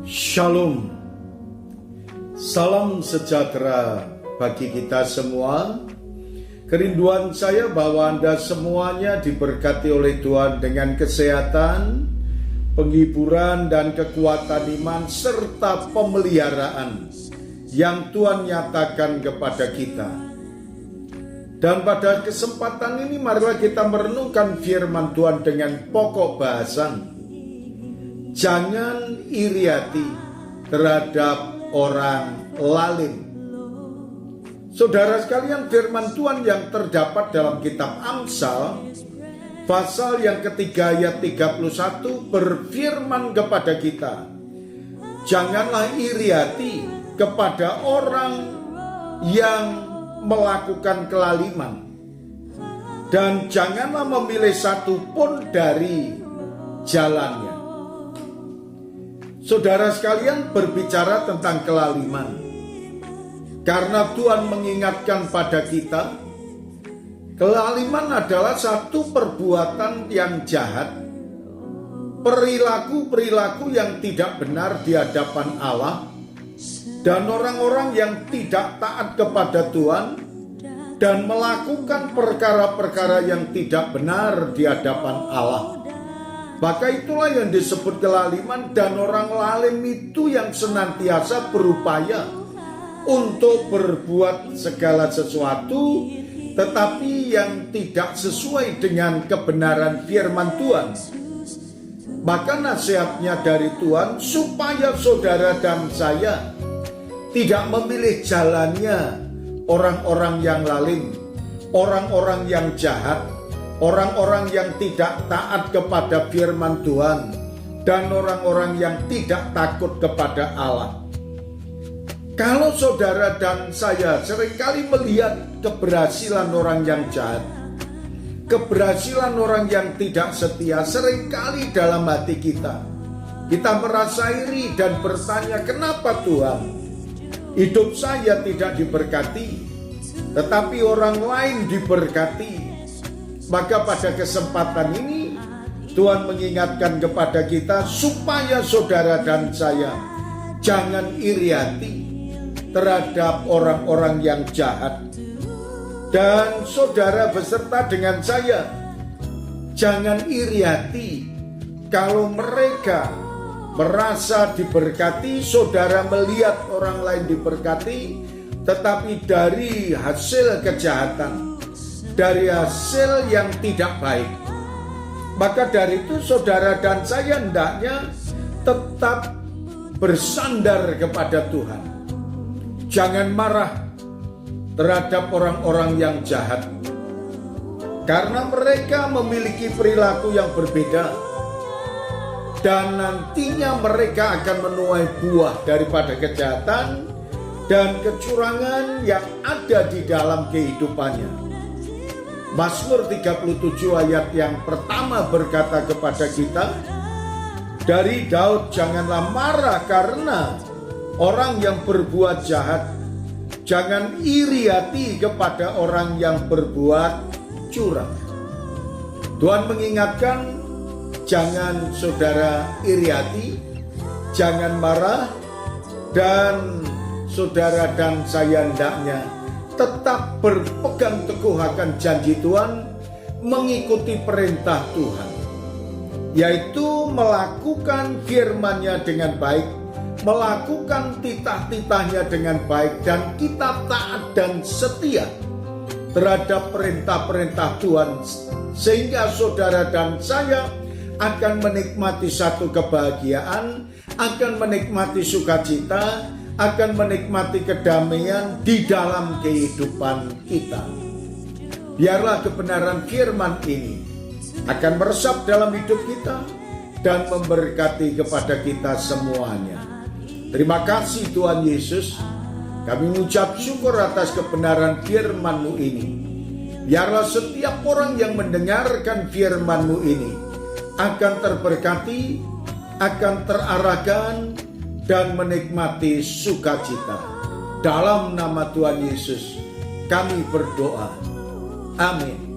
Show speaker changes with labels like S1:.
S1: Shalom. Salam sejahtera bagi kita semua. Kerinduan saya bahwa Anda semuanya diberkati oleh Tuhan dengan kesehatan, penghiburan dan kekuatan iman serta pemeliharaan yang Tuhan nyatakan kepada kita. Dan pada kesempatan ini marilah kita merenungkan firman Tuhan dengan pokok bahasan. Jangan iri hati terhadap orang lalim. Saudara sekalian, firman Tuhan yang terdapat dalam kitab Amsal pasal yang ketiga ayat 31 berfirman kepada kita, janganlah iri hati kepada orang yang melakukan kelaliman, dan janganlah memilih satu pun dari jalannya. Saudara sekalian, berbicara tentang kelaliman, karena Tuhan mengingatkan pada kita, kelaliman adalah satu perbuatan yang jahat, perilaku-perilaku yang tidak benar di hadapan Allah, dan orang-orang yang tidak taat kepada Tuhan, dan melakukan perkara-perkara yang tidak benar di hadapan Allah. Maka itulah yang disebut kelaliman, dan orang lalim itu yang senantiasa berupaya untuk berbuat segala sesuatu tetapi yang tidak sesuai dengan kebenaran firman Tuhan. Maka nasihatnya dari Tuhan supaya saudara dan saya tidak memilih jalannya orang-orang yang lalim, orang-orang yang jahat, orang-orang yang tidak taat kepada firman Tuhan, dan orang-orang yang tidak takut kepada Allah. Kalau saudara dan saya seringkali melihat keberhasilan orang yang jahat, keberhasilan orang yang tidak setia, seringkali dalam hati kita merasa iri dan bertanya, kenapa Tuhan hidup saya tidak diberkati, tetapi orang lain diberkati? Maka pada kesempatan ini Tuhan mengingatkan kepada kita supaya saudara dan saya jangan iri hati terhadap orang-orang yang jahat. Dan saudara beserta dengan saya jangan iri hati kalau mereka merasa diberkati, saudara melihat orang lain diberkati, tetapi dari hasil kejahatan, dari hasil yang tidak baik. Maka dari itu saudara dan saya hendaknya tetap bersandar kepada Tuhan. Jangan marah terhadap orang-orang yang jahat, karena mereka memiliki perilaku yang berbeda, dan nantinya mereka akan menuai buah daripada kejahatan dan kecurangan yang ada di dalam kehidupannya. Mazmur 37 ayat yang pertama berkata kepada kita, dari Daud, janganlah marah karena orang yang berbuat jahat, jangan iri hati kepada orang yang berbuat curang. Tuhan mengingatkan, jangan saudara iri hati, jangan marah, dan saudara dan saya hendaknya tetap berpegang teguh akan janji Tuhan, mengikuti perintah Tuhan, yaitu melakukan firman-Nya dengan baik, melakukan titah-titahnya dengan baik, dan kita taat dan setia terhadap perintah-perintah Tuhan, sehingga saudara dan saya akan menikmati satu kebahagiaan, akan menikmati sukacita, akan menikmati kedamaian di dalam kehidupan kita. Biarlah kebenaran firman ini akan meresap dalam hidup kita dan memberkati kepada kita semuanya. Terima kasih Tuhan Yesus, kami mengucap syukur atas kebenaran firman-Mu ini. Biarlah setiap orang yang mendengarkan firman-Mu ini akan terberkati, akan terarahkan, dan menikmati sukacita. Dalam nama Tuhan Yesus kami berdoa. Amin.